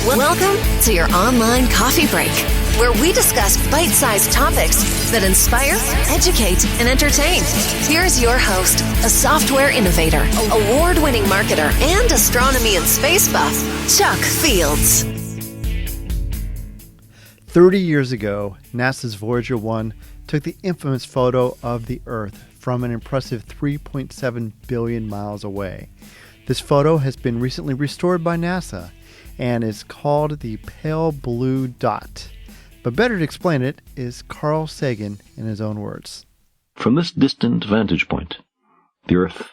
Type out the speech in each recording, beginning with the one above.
Welcome to your online coffee break, where we discuss bite-sized topics that inspire, educate, and entertain. Here's your host, a software innovator, award-winning marketer, and astronomy and space buff, Chuck Fields. 30 years ago, NASA's Voyager 1 took the infamous photo of the Earth from an impressive 3.7 billion miles away. This photo has been recently restored by NASA and is called the pale blue dot. But better to explain it is Carl Sagan in his own words. From this distant vantage point, the Earth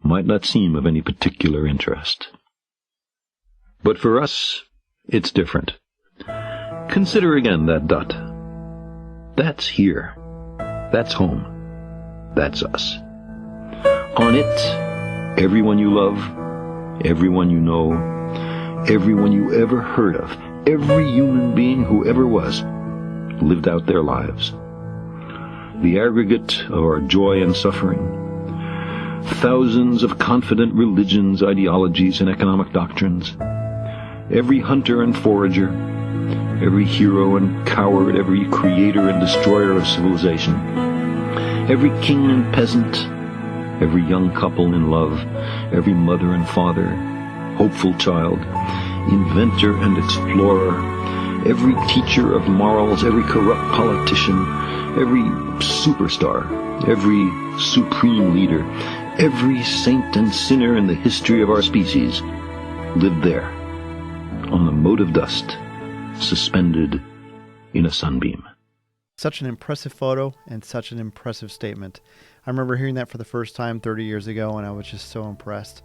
might not seem of any particular interest. But for us, it's different. Consider again that dot. That's here. That's home. That's us. On it, everyone you love, everyone you know, everyone you ever heard of, every human being who ever was, lived out their lives. The aggregate of our joy and suffering, thousands of confident religions, ideologies, and economic doctrines, every hunter and forager, every hero and coward, every creator and destroyer of civilization, every king and peasant, every young couple in love, every mother and father, hopeful child, inventor and explorer, every teacher of morals, every corrupt politician, every superstar, every supreme leader, every saint and sinner in the history of our species lived there, on the mote of dust, suspended in a sunbeam. Such an impressive photo and such an impressive statement. I remember hearing that for the first time 30 years ago, and I was just so impressed.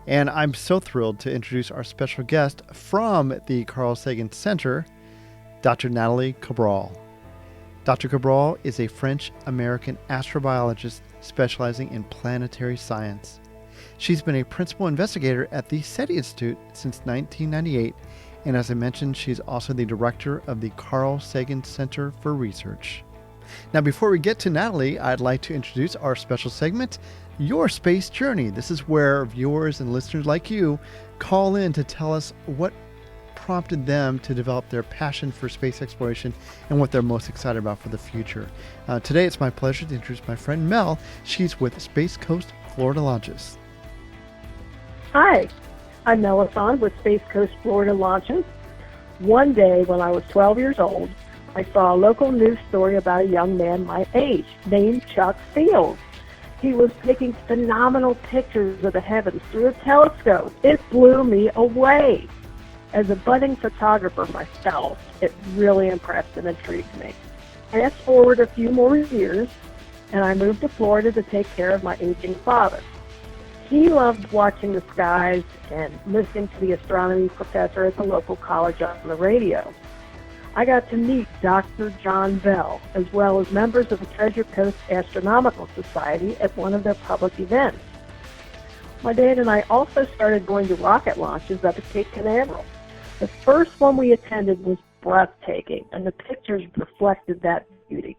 And I'm so thrilled to introduce our special guest from the Carl Sagan Center, Dr. Nathalie Cabrol. Dr. Cabrol is a French-American astrobiologist specializing in planetary science. She's been a principal investigator at the SETI Institute since 1998, and as I mentioned, she's also the director of the Carl Sagan Center for Research. Now, before we get to Nathalie, I'd like to introduce our special segment, Your Space Journey. This is where viewers and listeners like you call in to tell us what prompted them to develop their passion for space exploration and what they're most excited about for the future. Today, it's my pleasure to introduce my friend Mel. She's with Space Coast Florida-Launches. Hi, I'm Mel Hassan with Space Coast Florida-Launches. One day when I was 12 years old, I saw a local news story about a young man my age named Chuck Fields. He was taking phenomenal pictures of the heavens through a telescope. It blew me away. As a budding photographer myself, it really impressed and intrigued me. Fast forward a few more years, and I moved to Florida to take care of my aging father. He loved watching the skies and listening to the astronomy professor at the local college on the radio. I got to meet Dr. John Bell, as well as members of the Treasure Coast Astronomical Society at one of their public events. My dad and I also started going to rocket launches up at Cape Canaveral. The first one we attended was breathtaking, and the pictures reflected that beauty.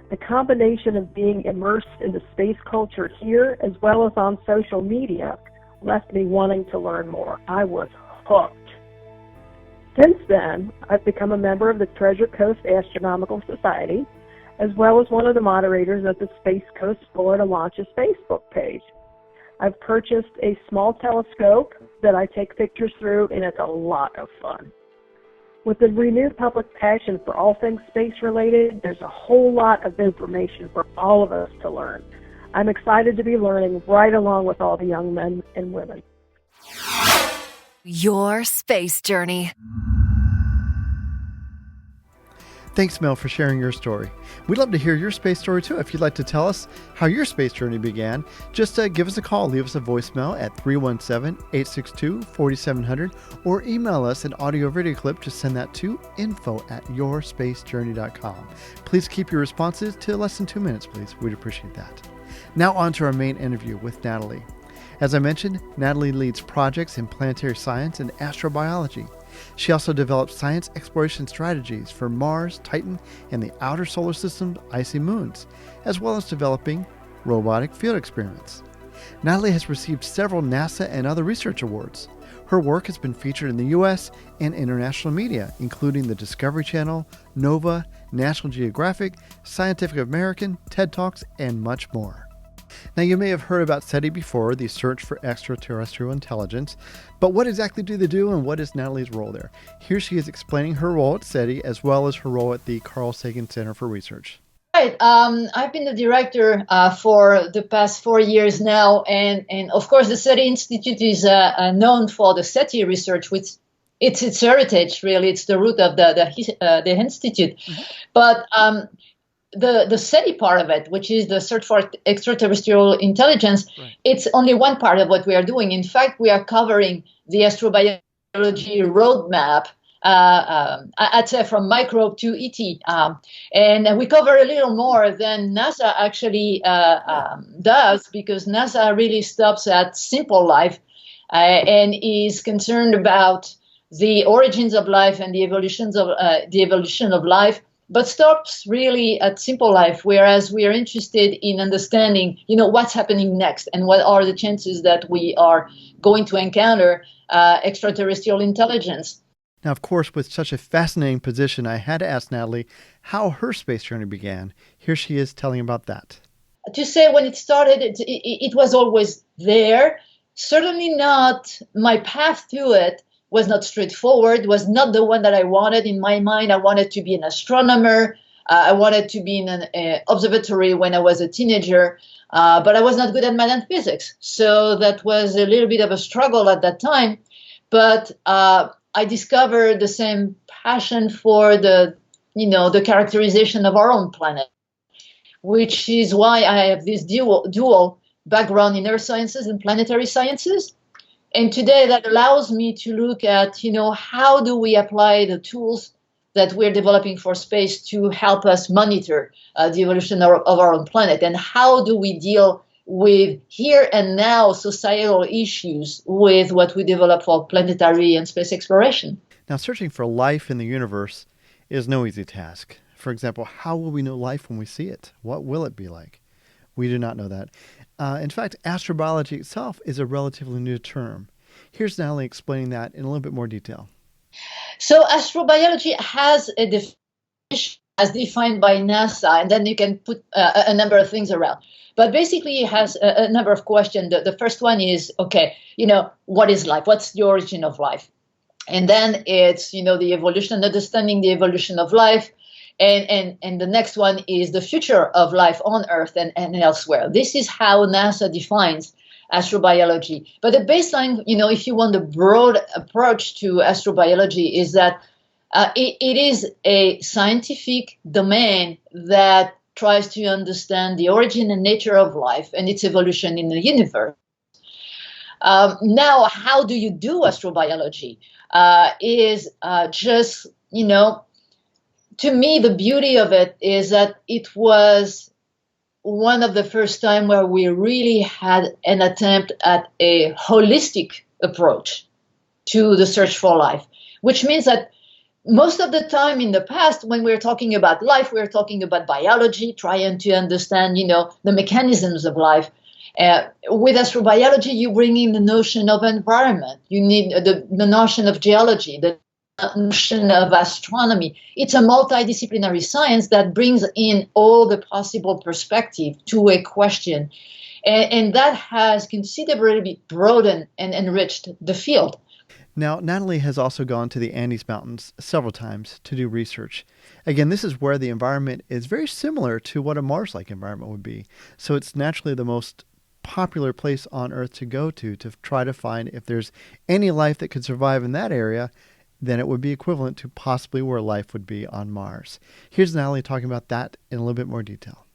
The combination of being immersed in the space culture here, as well as on social media, left me wanting to learn more. I was hooked. Since then, I've become a member of the Treasure Coast Astronomical Society, as well as one of the moderators of the Space Coast Florida-Launches Facebook page. I've purchased a small telescope that I take pictures through, and it's a lot of fun. With the renewed public passion for all things space-related, there's a whole lot of information for all of us to learn. I'm excited to be learning right along with all the young men and women. Your Space Journey. Thanks, Mel, for sharing your story. We'd love to hear your space story, too. If you'd like to tell us how your space journey began, just give us a call. Leave us a voicemail at 317-862-4700 or email us an audio video clip. Just send that to info@yourSpaceJourney.com. Please keep your responses to less than 2 minutes, please. We'd appreciate that. Now on to our main interview with Nathalie. As I mentioned, Nathalie leads projects in planetary science and astrobiology. She also develops science exploration strategies for Mars, Titan, and the outer solar system's icy moons, as well as developing robotic field experiments. Nathalie has received several NASA and other research awards. Her Her work has been featured in the U.S. and international media, including the Discovery Channel, Nova, National Geographic, Scientific American, TED Talks, and much more. Now, you may have heard about SETI before, the Search for Extraterrestrial Intelligence, but what exactly do they do and what is Nathalie's role there? Here she is explaining her role at SETI as well as her role at the Carl Sagan Center for Research. Right. I've been the director for the past 4 years now, and of course the SETI Institute is known for the SETI research, which it's its heritage, really. It's the root of the institute. Mm-hmm. But the SETI part of it, which is the search for extraterrestrial intelligence, right, it's only one part of what we are doing. In fact, we are covering the astrobiology roadmap, I'd say from microbe to ET. And we cover a little more than NASA actually does, because NASA really stops at simple life and is concerned about the origins of life and the evolution of life, but stops really at simple life, whereas we are interested in understanding, what's happening next and what are the chances that we are going to encounter extraterrestrial intelligence. Now, of course, with such a fascinating position, I had to ask Nathalie how her space journey began. Here she is telling about that. To say when it started, it was always there. Certainly not, my path to it was not straightforward, was not the one that I wanted. In my mind, I wanted to be an astronomer. I wanted to be in an observatory when I was a teenager, but I was not good at math and physics. So that was a little bit of a struggle at that time. But I discovered the same passion for the characterization of our own planet, which is why I have this dual background in earth sciences and planetary sciences. And today that allows me to look at, how do we apply the tools that we're developing for space to help us monitor the evolution of our own planet, and how do we deal with here and now societal issues with what we develop for planetary and space exploration. Now, searching for life in the universe is no easy task. For example, how will we know life when we see it? What will it be like? We do not know that. In fact, astrobiology itself is a relatively new term. Here's Nathalie explaining that in a little bit more detail. So astrobiology has a definition as defined by NASA, and then you can put a number of things around. But basically, it has a number of questions. The first one is, what is life? What's the origin of life? And then it's, the evolution, understanding the evolution of life. And the next one is the future of life on Earth and elsewhere. This is how NASA defines astrobiology. But the baseline, if you want the broad approach to astrobiology, is that it is a scientific domain that tries to understand the origin and nature of life and its evolution in the universe. Now, how do you do astrobiology? Is just, to me, the beauty of it is that it was one of the first time where we really had an attempt at a holistic approach to the search for life, which means that most of the time in the past, when we're talking about life, we're talking about biology, trying to understand, the mechanisms of life. With astrobiology, you bring in the notion of environment. You need the notion of geology, the notion of astronomy. It's a multidisciplinary science that brings in all the possible perspective to a question. And that has considerably broadened and enriched the field. Now, Nathalie has also gone to the Andes Mountains several times to do research. Again, this is where the environment is very similar to what a Mars-like environment would be. So it's naturally the most popular place on Earth to go to try to find if there's any life that could survive in that area, then it would be equivalent to possibly where life would be on Mars. Here's Nathalie talking about that in a little bit more detail.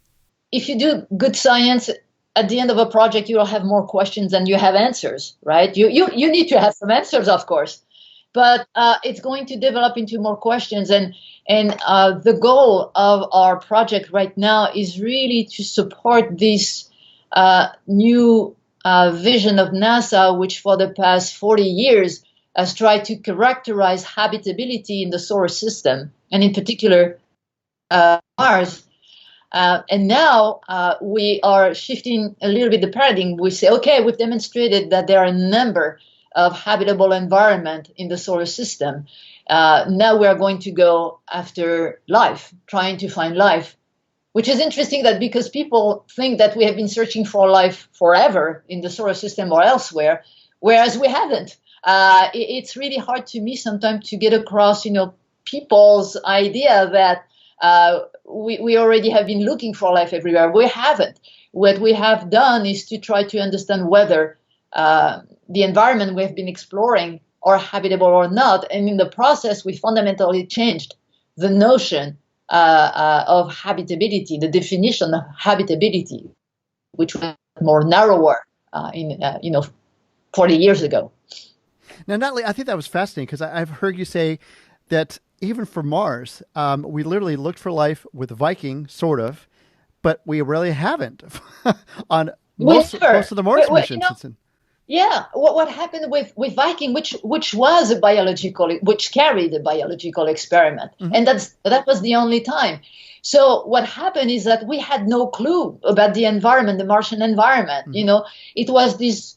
If you do good science, at the end of a project, you will have more questions than you have answers, right? You need to have some answers, of course, but it's going to develop into more questions. And the goal of our project right now is really to support this new vision of NASA, which for the past 40 years has tried to characterize habitability in the solar system, and in particular Mars. And now we are shifting a little bit the paradigm. We say, okay, we've demonstrated that there are a number of habitable environment in the solar system. Now we are going to go after life, trying to find life, which is interesting that because people think that we have been searching for life forever in the solar system or elsewhere, whereas we haven't. It's really hard to me sometimes to get across, people's idea that we already have been looking for life everywhere. We haven't. What we have done is to try to understand whether the environment we have been exploring are habitable or not. And in the process, we fundamentally changed the notion of habitability, the definition of habitability, which was more narrower 40 years ago. Now, Nathalie, I think that was fascinating because I've heard you say that even for Mars, we literally looked for life with Viking, sort of, but we really haven't on most of the Mars missions. Yeah, what happened with Viking, which carried a biological experiment, and that was the only time. So what happened is that we had no clue about the environment, the Martian environment. It was this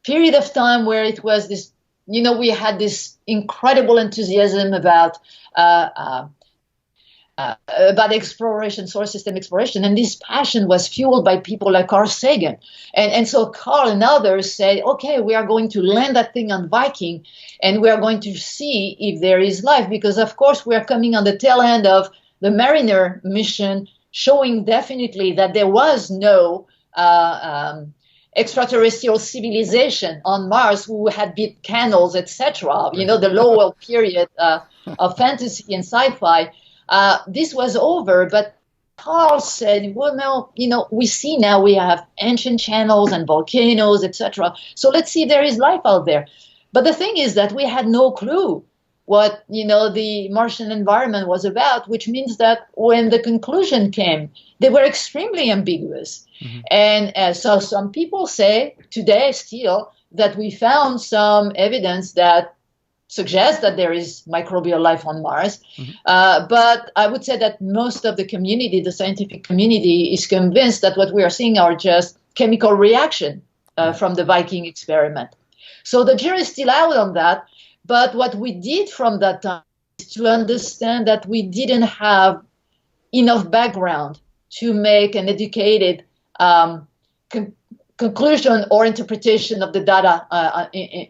period of time where it was this. We had this incredible enthusiasm about exploration, solar system exploration, and this passion was fueled by people like Carl Sagan. And so Carl and others said, okay, we are going to land that thing on Viking, and we are going to see if there is life, because of course we are coming on the tail end of the Mariner mission, showing definitely that there was no extraterrestrial civilization on Mars who had built canals, etc. The Lowell period of fantasy and sci-fi. This was over, but Carl said, well, no, we see now we have ancient channels and volcanoes, etc. So let's see if there is life out there. But the thing is that we had no clue what, the Martian environment was about, which means that when the conclusion came, they were extremely ambiguous. And so some people say today still that we found some evidence that suggests that there is microbial life on Mars. But I would say that most of the community, the scientific community, is convinced that what we are seeing are just chemical reaction from the Viking experiment. So the jury is still out on that. But what we did from that time is to understand that we didn't have enough background to make an educated conclusion or interpretation of the data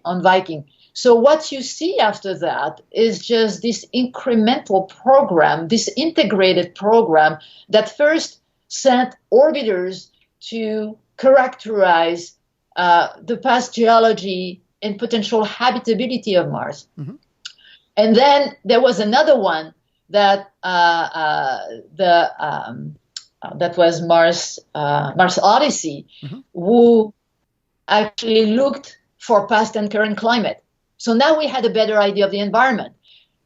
on Viking. So what you see after that is just this incremental program, this integrated program that first sent orbiters to characterize the past geology and potential habitability of Mars. And then there was another one that that was Mars Odyssey, who actually looked for past and current climate. So now we had a better idea of the environment.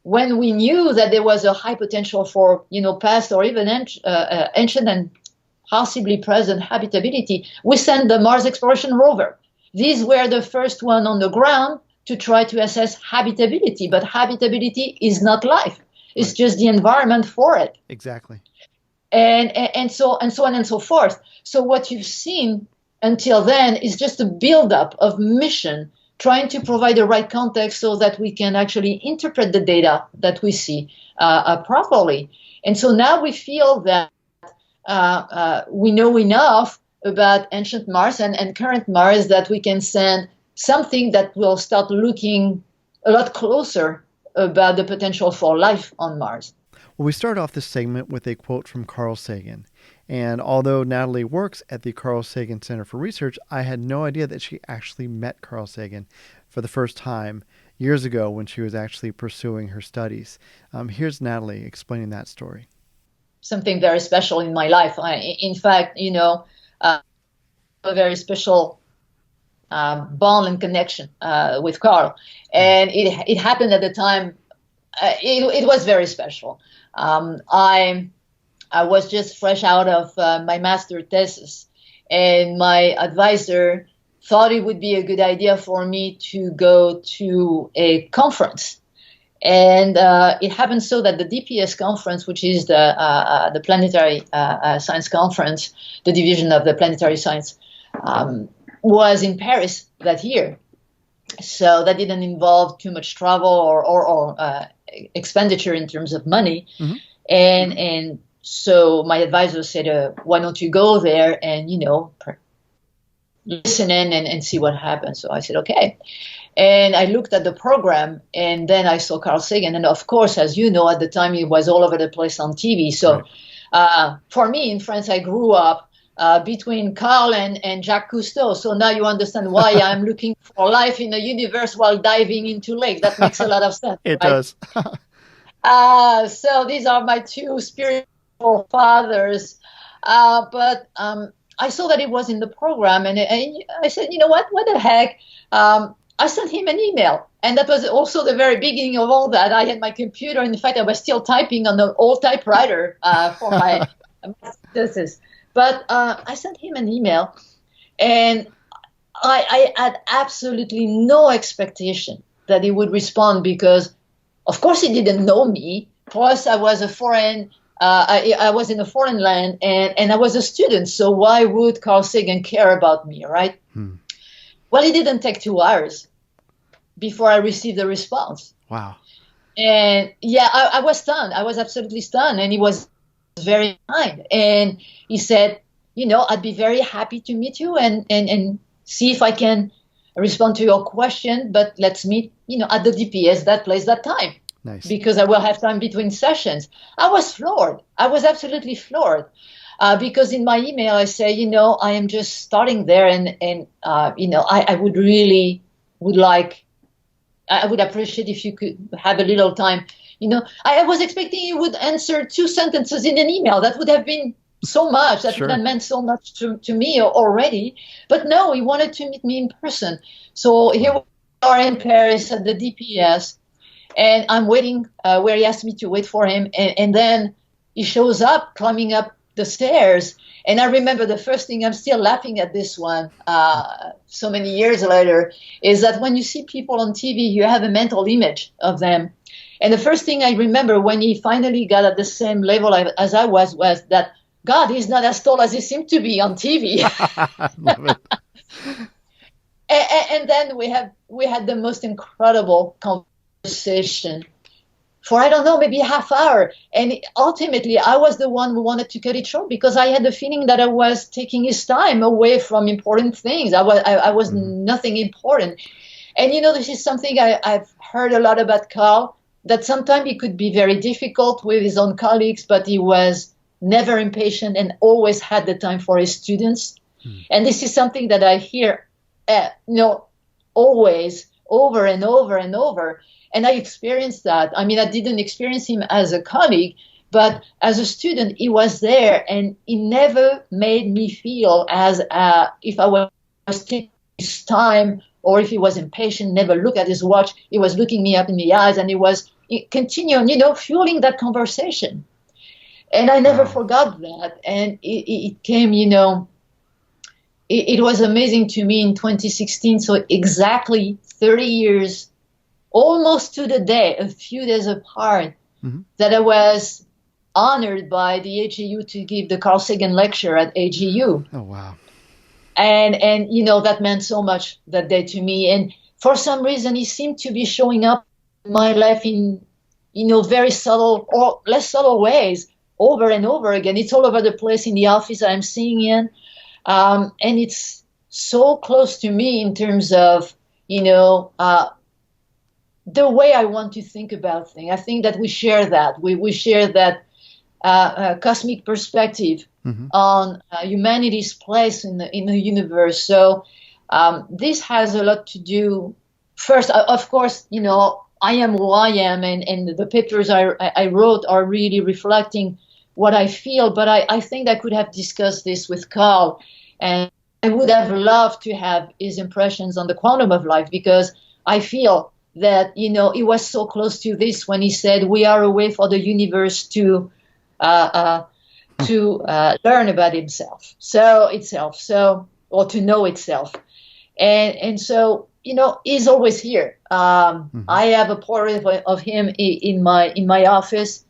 When we knew that there was a high potential for, past or even ancient and possibly present habitability, we sent the Mars Exploration Rover. These were the first one on the ground to try to assess habitability, but habitability is not life. It's just the environment for it. Exactly. And so on and so forth. So what you've seen until then is just a buildup of mission trying to provide the right context so that we can actually interpret the data that we see properly. And so now we feel that we know enough about ancient Mars and current Mars that we can send something that will start looking a lot closer about the potential for life on Mars. Well, we start off this segment with a quote from Carl Sagan. And although Nathalie works at the Carl Sagan Center for Research, I had no idea that she actually met Carl Sagan for the first time years ago when she was actually pursuing her studies. Here's Nathalie explaining that story. Something very special in my life. In fact, a very special bond and connection with Carl. And it happened at the time. It was very special. I was just fresh out of my master thesis, and my advisor thought it would be a good idea for me to go to a conference. And it happened so that the DPS conference, which is the Planetary Science Conference, the division of the Planetary Science, was in Paris that year. So that didn't involve too much travel or expenditure in terms of money. Mm-hmm. And so my advisor said, why don't you go there and, listen in and see what happens. So I said, okay. And I looked at the program, and then I saw Carl Sagan. And of course, as you know, at the time, he was all over the place on TV. So for me, in France, I grew up between Carl and Jacques Cousteau. So now you understand why I'm looking for life in the universe while diving into lakes. That makes a lot of sense. It right? does. So these are my two spiritual fathers. But I saw that it was in the program, and I said, you know what the heck? I sent him an email, and that was also the very beginning of all that. I had my computer. In fact, I was still typing on the old typewriter for my thesis. But I sent him an email, and I had absolutely no expectation that he would respond because, of course, he didn't know me. Plus, I was I was in a foreign land, and I was a student. So why would Carl Sagan care about me, right? Well, it didn't take 2 hours before I received a response. Wow. And yeah, I was stunned. I was absolutely stunned. And he was very kind. And he said, I'd be very happy to meet you and see if I can respond to your question. But let's meet, at the DPS, that place, that time. Nice. Because I will have time between sessions. I was floored. I was absolutely floored. Because in my email, I say, I am just starting there and I would really I would appreciate if you could have a little time. I was expecting you would answer 2 sentences in an email. That would have been so much. That would have meant so much to me already. But no, he wanted to meet me in person. So here we are in Paris at the DPS, and I'm waiting where he asked me to wait for him. And then he shows up, climbing up the stairs. And I remember the first thing, I'm still laughing at this one so many years later, is that when you see people on TV, you have a mental image of them. And the first thing I remember when he finally got at the same level as I was that, God, he's not as tall as he seemed to be on TV. Love it. And then we had the most incredible conversation for, I don't know, maybe a half hour. And ultimately, I was the one who wanted to cut it short because I had the feeling that I was taking his time away from important things. I was nothing important. And, this is something I've heard a lot about Carl, that sometimes he could be very difficult with his own colleagues, but he was never impatient and always had the time for his students. And this is something that I hear, always, over and over and over. And I experienced that. I mean, I didn't experience him as a colleague, but as a student, he was there, and he never made me feel as if I was taking his time or if he was impatient, never look at his watch. He was looking me up in the eyes, and he was continuing, fueling that conversation. And I never forgot that. And it came, it was amazing to me in 2016. So exactly 30 years almost to the day, a few days apart, that I was honored by the AGU to give the Carl Sagan lecture at AGU. Oh, wow. And that meant so much that day to me. And for some reason, he seemed to be showing up in my life in, very subtle or less subtle ways over and over again. It's all over the place in the office I'm seeing in. And it's so close to me in terms of, the way I want to think about things. I think that we share that. We share that cosmic perspective on humanity's place in the universe. So this has a lot to do. First, of course, I am who I am, and the papers I wrote are really reflecting what I feel. But I think I could have discussed this with Carl, and I would have loved to have his impressions on the quantum of life, because I feel that, he was so close to this when he said, we are a way for the universe to learn about itself, or to know itself. And so, he's always here. I have a portrait of him in my office.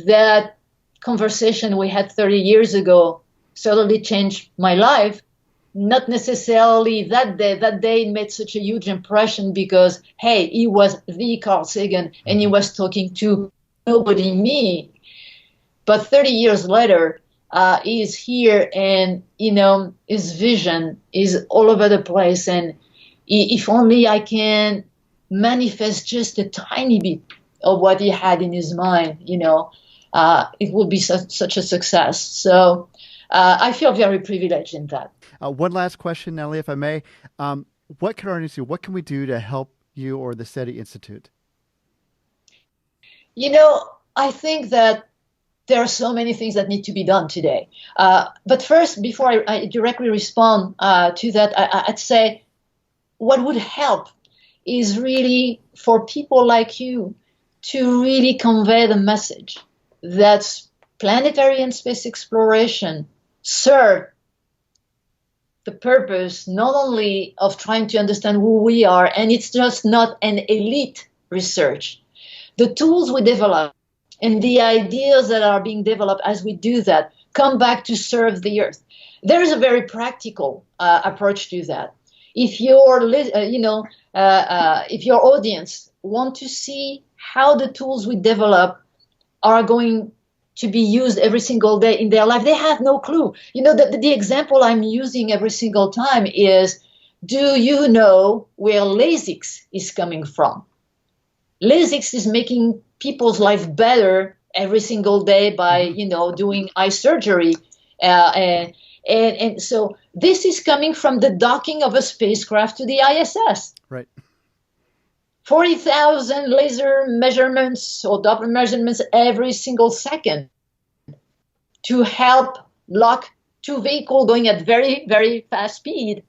That conversation we had 30 years ago certainly changed my life. not necessarily that day. That day it made such a huge impression because, hey, he was the Carl Sagan and he was talking to nobody, me. But 30 years later, he is here and, his vision is all over the place. And if only I can manifest just a tiny bit of what he had in his mind, it will be such a success. So I feel very privileged in that. One last question, Nathalie, if I may. What can our audience do? What can we do to help you or the SETI Institute? I think that there are so many things that need to be done today. But first, before I directly respond to that, I'd say what would help is really for people like you to really convey the message that planetary and space exploration serve the purpose not only of trying to understand who we are, and it's just not an elite research. The tools we develop and the ideas that are being developed as we do that come back to serve the Earth. There is a very practical approach to that. If your audience want to see how the tools we develop are going to be used every single day in their life, they have no clue. The example I'm using every single time is, do you know where lasix is coming from? Lasix is making people's life better every single day by, doing eye surgery. And so this is coming from the docking of a spacecraft to the ISS. Right. 40,000 laser measurements or Doppler measurements every single second to help lock two vehicles going at very, very fast speed,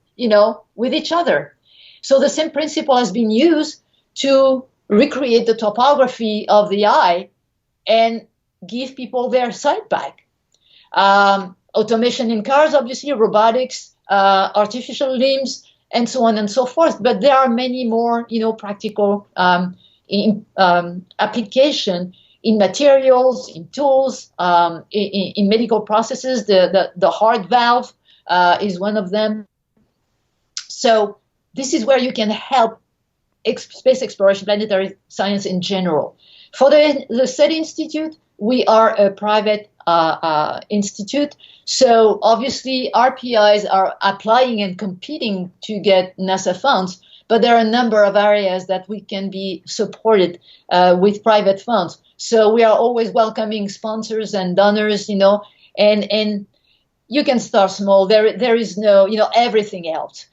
with each other. So the same principle has been used to recreate the topography of the eye and give people their sight back. Automation in cars, obviously, robotics, artificial limbs, and so on and so forth. But there are many more, practical application in materials, in tools, in medical processes. The heart valve is one of them. So this is where you can help space exploration, planetary science in general. For the SETI Institute, we are a private institute. So obviously RPIs are applying and competing to get NASA funds, but there are a number of areas that we can be supported with private funds. So we are always welcoming sponsors and donors, and you can start small. There is no, everything else.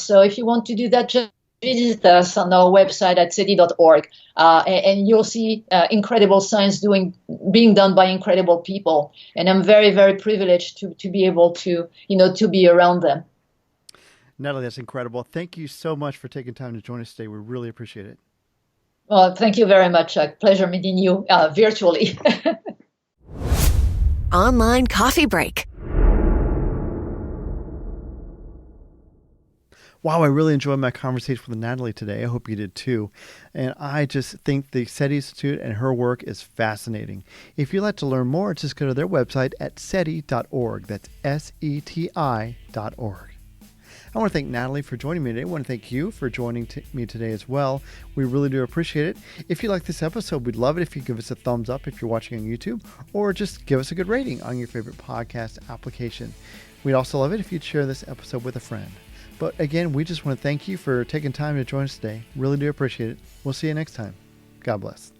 So if you want to do that, just visit us on our website at SETI.org, and you'll see incredible science being done by incredible people. And I'm very, very privileged to be able to, to be around them. Nathalie, that's incredible. Thank you so much for taking time to join us today. We really appreciate it. Well, thank you very much, Chuck. Pleasure meeting you virtually. Online coffee break. Wow, I really enjoyed my conversation with Nathalie today. I hope you did too. And I just think the SETI Institute and her work is fascinating. If you'd like to learn more, just go to their website at SETI.org. That's SETI.org. I want to thank Nathalie for joining me today. I want to thank you for joining me today as well. We really do appreciate it. If you like this episode, we'd love it if you give us a thumbs up if you're watching on YouTube, or just give us a good rating on your favorite podcast application. We'd also love it if you'd share this episode with a friend. But again, we just want to thank you for taking time to join us today. Really do appreciate it. We'll see you next time. God bless.